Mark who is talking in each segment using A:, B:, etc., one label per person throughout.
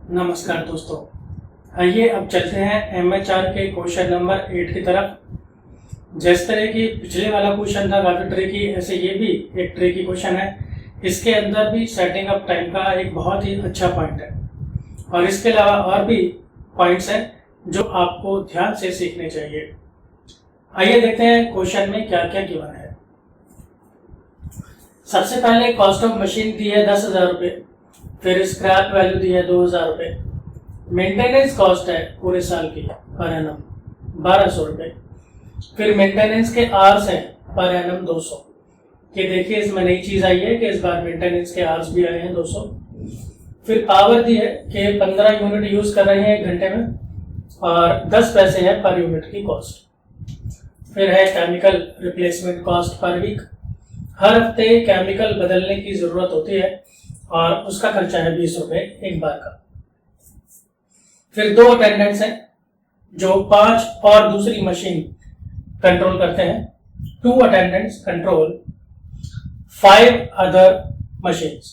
A: नमस्कार दोस्तों, आइए अब चलते हैं MHR के क्वेश्चन नंबर 8 की तरफ। जिस तरह की पिछले वाला क्वेश्चन था काफ़ी ट्रिकी, ऐसे ये भी एक ट्रिकी क्वेश्चन है। इसके अंदर भी सेटिंग अप टाइम का एक बहुत ही अच्छा पॉइंट है और इसके अलावा और भी पॉइंट्स हैं जो आपको ध्यान से सीखने चाहिए। आइए देखते हैं क्वेश्चन में क्या क्या गिवन है। सबसे पहले कॉस्ट ऑफ मशीन दी है 10,000 रुपये, फिर स्क्रैप वैल्यू दी है 2,000 रुपये, मेंटेनेंस कॉस्ट है पूरे साल की पर एनम 1,200 रुपये, फिर मेंटेनेंस के आवर्स हैं पर एनम 200। कि देखिए इसमें नई चीज़ आई है कि इस बार मेंटेनेंस के आवर्स भी आए हैं 200। फिर पावर दी है कि 15 यूनिट यूज़ कर रहे हैं 1 घंटे में और 10 पैसे है पर यूनिट की कॉस्ट। फिर है chemical replacement cost per week, हर हफ्ते केमिकल बदलने की ज़रूरत होती है और उसका खर्चा है 20 रुपये एक बार का। फिर 2 अटेंडेंट्स हैं जो 5 और दूसरी मशीन कंट्रोल करते हैं। 2 अटेंडेंट्स कंट्रोल 5 अदर मशीन्स,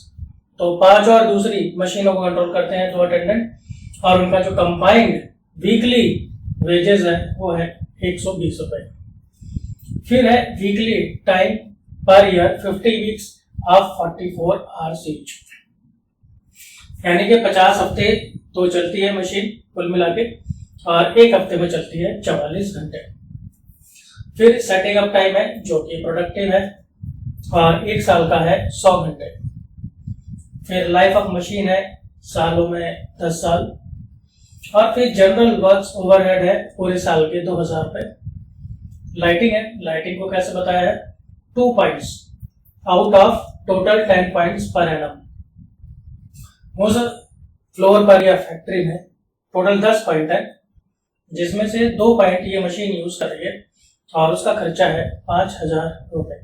A: तो 5 और दूसरी मशीनों को कंट्रोल करते हैं 2 अटेंडेंट और उनका जो कंबाइंड वीकली वेजेस है वो है 120 रुपये। फिर है weekly time per year 50 weeks of 44 hours each, यानी कि 50 हफ्ते तो चलती है मशीन कुल मिला के और 1 हफ्ते में चलती है 44 घंटे। फिर सेटिंग अप टाइम है जो कि प्रोडक्टिव है और 1 साल का है 100 घंटे। फिर लाइफ ऑफ मशीन है सालों में 10 साल और फिर जनरल वर्क्स ओवरहेड है पूरे साल के 2,000 रुपये। लाइटिंग है, लाइटिंग को कैसे बताया है 2 points out of total 10 points per annum. उस फ्लोर पर या फैक्ट्री में टोटल 10 पॉइंट है जिसमें से 2 पॉइंट ये मशीन यूज कर रही है और उसका खर्चा है 5,000 रुपये।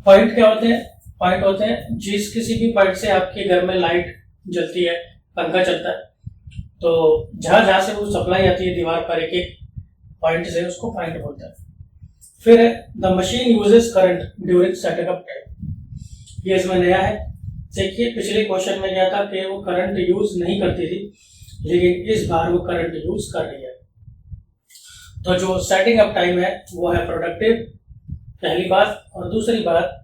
A: पॉइंट क्या होते हैं? पॉइंट होते हैं जिस किसी भी पॉइंट से आपके घर में लाइट जलती है, पंखा चलता है, तो जहां जहां से वो सप्लाई आती है दीवार पर एक एक पॉइंट से, उसको पॉइंट बोलता है। फिर the machine uses current during setup time, ये इसमें नया है। देखिए पिछले क्वेश्चन में क्या था कि वो करंट यूज नहीं करती थी, लेकिन इस बार वो करंट यूज कर रही है। तो जो सेटिंग अप टाइम है वो है प्रोडक्टिव, पहली बात। और दूसरी बात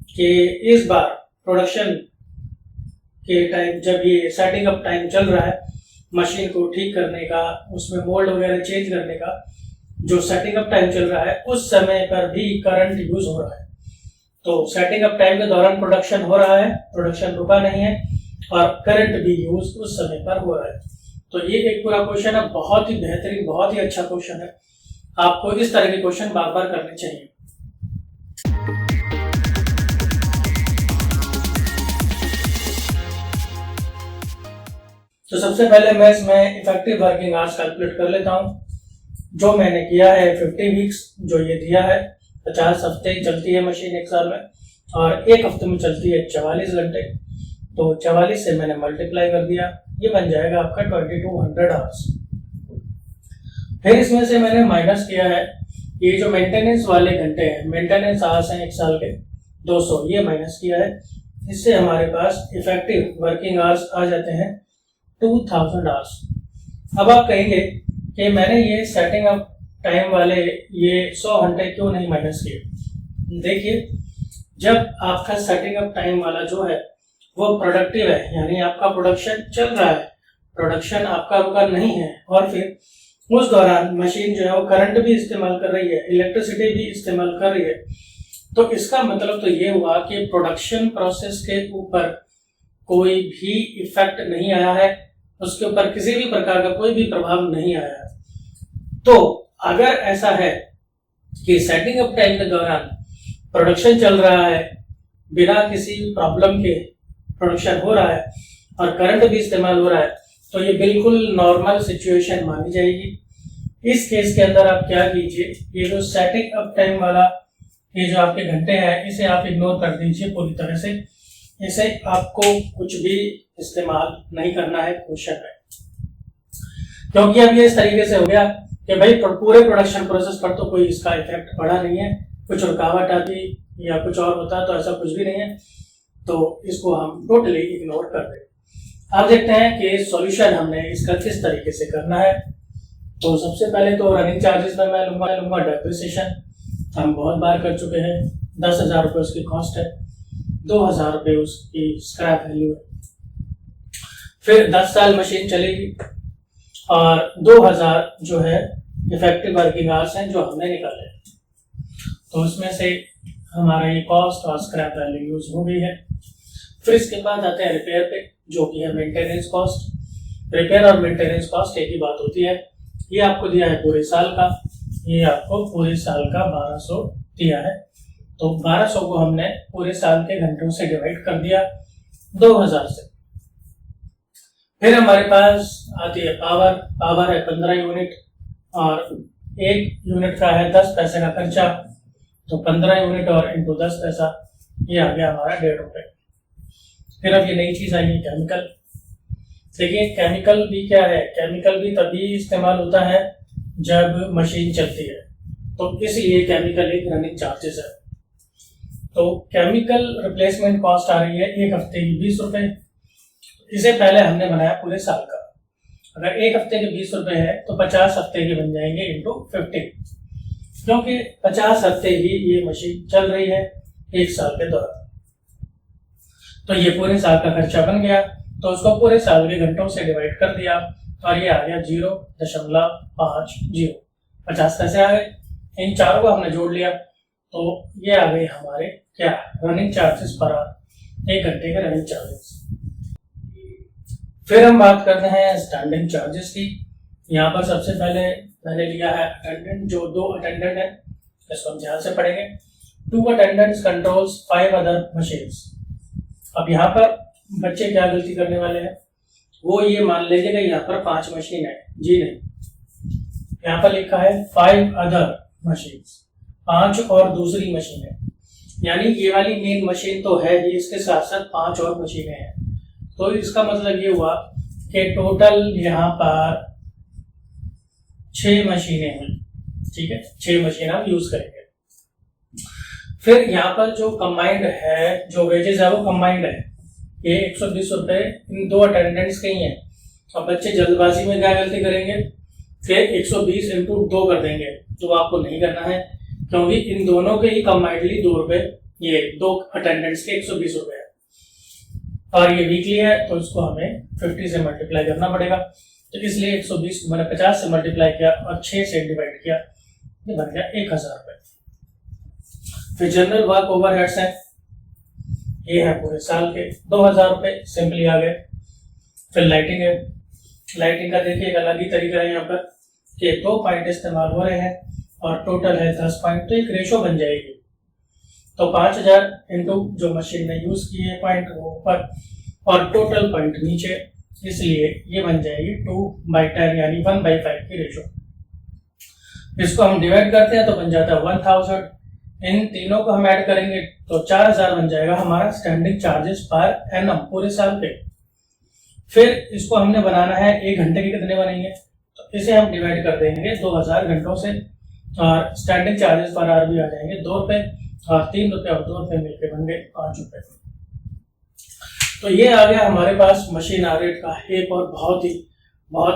A: कि इस बार प्रोडक्शन के टाइम जब ये सेटिंग अप टाइम चल रहा है, मशीन को ठीक करने का, उसमें मोल्ड वगैरह चेंज करने का जो सेटिंग अप टाइम चल रहा है, उस समय पर भी करंट यूज हो रहा है। तो सेटिंग अप टाइम के दौरान प्रोडक्शन हो रहा है, प्रोडक्शन रुका नहीं है और करंट भी यूज उस समय पर हो रहा है। तो ये एक पूरा क्वेश्चन है, बहुत ही बेहतरीन, बहुत ही अच्छा क्वेश्चन है। आपको इस तरह के क्वेश्चन बार बार करने चाहिए। तो सबसे पहले मैं इसमें इफेक्टिव वर्किंग आवर्स कैलकुलेट कर लेता हूँ। जो मैंने किया है 50 वीक्स, जो ये दिया है 50 हफ्ते चलती है मशीन 1 साल में और 1 हफ्ते में चलती है 44 घंटे, तो 44 से मैंने मल्टीप्लाई कर दिया, ये बन जाएगा आपका 2200 आवर्स। फिर इसमें से मैंने माइनस किया है ये जो मेंटेनेंस वाले घंटे हैं, मेंटेनेंस आवर्स हैं 1 साल के 200, ये माइनस किया है। इससे हमारे पास इफेक्टिव वर्किंग आवर्स आ जाते हैं 2000 आवर्स। अब आप कहेंगे कि मैंने ये सेटिंग अप टाइम वाले ये 100 घंटे क्यों नहीं माइनस किए। देखिए जब आपका सेटिंग अप टाइम वाला जो है वो प्रोडक्टिव है, यानी आपका प्रोडक्शन चल रहा है, प्रोडक्शन आपका रुका नहीं है और फिर उस दौरान मशीन जो है वो करंट भी इस्तेमाल कर रही है, इलेक्ट्रिसिटी भी इस्तेमाल कर रही है, तो इसका मतलब तो ये हुआ कि प्रोडक्शन प्रोसेस के ऊपर कोई भी इफेक्ट नहीं आया है, उसके ऊपर किसी भी प्रकार का कोई भी प्रभाव नहीं आया है। तो अगर ऐसा है कि सेटिंग अप टाइम के दौरान प्रोडक्शन चल रहा है, बिना किसी प्रॉब्लम के प्रोडक्शन हो रहा है और करंट भी इस्तेमाल हो रहा है, तो ये बिल्कुल नॉर्मल सिचुएशन मानी जाएगी। इस केस के अंदर आप क्या कीजिए, ये जो सेटिंग अप टाइम वाला ये जो आपके घंटे हैं, इसे आप इग्नोर कर दीजिए पूरी तरह से। इसे आपको कुछ भी इस्तेमाल नहीं करना है क्वेश्चन में, क्योंकि अब ये इस तरीके से हो गया कि भाई पूरे प्रोडक्शन प्रोसेस पर तो कोई इसका इफेक्ट पड़ा नहीं है, कुछ रुकावट आती या कुछ और होता तो ऐसा कुछ भी नहीं है, तो इसको हम टोटली इग्नोर कर दें। अब देखते हैं कि सॉल्यूशन हमने इसका किस तरीके से करना है। तो सबसे पहले तो रनिंग चार्जेस में मैं लूंगा डेप्रिसिएशन, हम बहुत बार कर चुके हैं। 10,000 रुपये उसकी कॉस्ट है, 2,000 रुपये उसकी स्क्रैप वैल्यू है। फिर 10 साल मशीन चलेगी और 2,000 जो है इफेक्टिव वर्किंग आवर्स हैं जो हमने निकाले। तो उसमें से हमारा ये कॉस्ट और स्क्रैप वैल्यू यूज हो गई है। फिर इसके बाद आते हैं रिपेयर पे, जो कि है मेंटेनेंस कॉस्ट। रिपेयर और मेंटेनेंस कॉस्ट एक ही बात होती है। ये आपको दिया है पूरे साल का, ये आपको पूरे साल का 1200 दिया है। तो 1200 को हमने पूरे साल के घंटों से डिवाइड कर दिया 2000 से। फिर हमारे पास आती है पावर है 15 यूनिट और 1 यूनिट का है 10 पैसे का खर्चा। तो 15 यूनिट और इंटू 10 पैसा, ये आ गया हमारा 1.5 रुपये। फिर अब ये नई चीज आई है केमिकल। देखिए केमिकल भी क्या है, केमिकल भी तभी इस्तेमाल होता है जब मशीन चलती है, तो इसलिए केमिकल एक रनिंग चार्जेस है। तो केमिकल रिप्लेसमेंट कॉस्ट आ रही है 1 हफ्ते की 20 रुपये। इसे पहले हमने बनाया पूरे साल का। अगर 1 हफ्ते के 20 रुपये है तो 50 हफ्ते के बन जाएंगे इंटू 50, क्योंकि 50 हफ्ते ही ये मशीन चल रही है 1 साल के दौरान। तो ये पूरे साल का खर्चा बन गया, तो उसको पूरे साल के घंटों से डिवाइड कर दिया और ये आ गया 0.50। 50 पैसे आ गए। इन चारों को हमने जोड़ लिया तो ये आ गए हमारे क्या रनिंग चार्जेस पर आवर, 1 घंटे के रनिंग चार्जेस। फिर हम बात करते हैं स्टैंडिंग चार्जेस की। यहाँ पर सबसे पहले मैंने लिया है अटेंडेंट, जो 2 अटेंडेंट है, इसको हम ध्यान से पढ़ेंगे। 2 अटेंडेंट्स कंट्रोल्स 5 अदर मशीन्स। अब यहाँ पर बच्चे क्या गलती करने वाले हैं, वो ये मान लीजिएगा यहाँ पर 5 मशीन है। जी नहीं, यहाँ पर लिखा है 5 अदर मशीन्स, 5 और दूसरी मशीन है। यानी ये वाली मेन मशीन तो है ही, इसके साथ साथ 5 और मशीनें हैं। तो इसका मतलब ये हुआ कि टोटल यहाँ पर 6 मशीनें हुई। ठीक है, 6 मशीन हम यूज करेंगे। फिर यहाँ पर जो कंबाइंड है, जो वेजेस है वो कंबाइंड है। ये 120 रुपए इन 2 अटेंडेंट्स के ही हैं। अब बच्चे जल्दबाजी में क्या गलती करेंगे, फिर 120 इंटू 2 कर देंगे, जो आपको नहीं करना है, क्योंकि इन दोनों के ही कंबाइंडली 2 रुपए, ये 2 अटेंडेंट्स के 120 रुपए है और ये वीकली है, तो इसको हमें 50 से मल्टीप्लाई करना पड़ेगा। तो इसलिए 120 को मैंने 50 से मल्टीप्लाई किया और 6 से डिवाइड किया, ये बन गया 1000 रुपए। फिर जनरल वर्क ओवरहेड्स हैं, ये है पूरे साल के 2000 रुपए, सिंपली आ गए। फिर लाइटिंग है, लाइटिंग का देखिए एक अलग ही तरीका है यहाँ पर कि 2 पॉइंट इस्तेमाल हो रहे हैं और टोटल है 10 पॉइंट, तो एक रेशो बन जाएगी। तो 5000 इंटू जो मशीन ने यूज की है पॉइंट वो ऊपर और टोटल पॉइंट नीचे, इसलिए ये बन जाएगी 2/10 यानी 1/5 की रेशो। इसको हम डिवाइड करते हैं तो बन जाता है 1000। इन तीनों को हम ऐड करेंगे तो 4000 बन जाएगा हमारा स्टैंडिंग चार्जेस पर एनम पूरे साल पे। फिर इसको हमने बनाना है 1 घंटे के कितने बनेंगे, तो इसे हम डिवाइड कर देंगे 2000 घंटों से और स्टैंडिंग चार्जेस पर आवर भी आ जाएंगे 2 रुपए और 3 रुपए और 2 रुपए मिलकर बन गए 5 रुपए। तो ये आ गया हमारे पास मशीन आवर रेट का एक और बहुत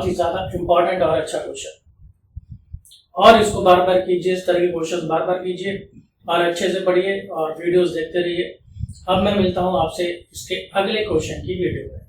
A: ही ज्यादा इंपॉर्टेंट और अच्छा क्वेश्चन। और इसको बार बार कीजिए, इस तरह के क्वेश्चन बार बार कीजिए और अच्छे से पढ़िए और वीडियोस देखते रहिए। अब मैं मिलता हूँ आपसे इसके अगले क्वेश्चन की वीडियो में।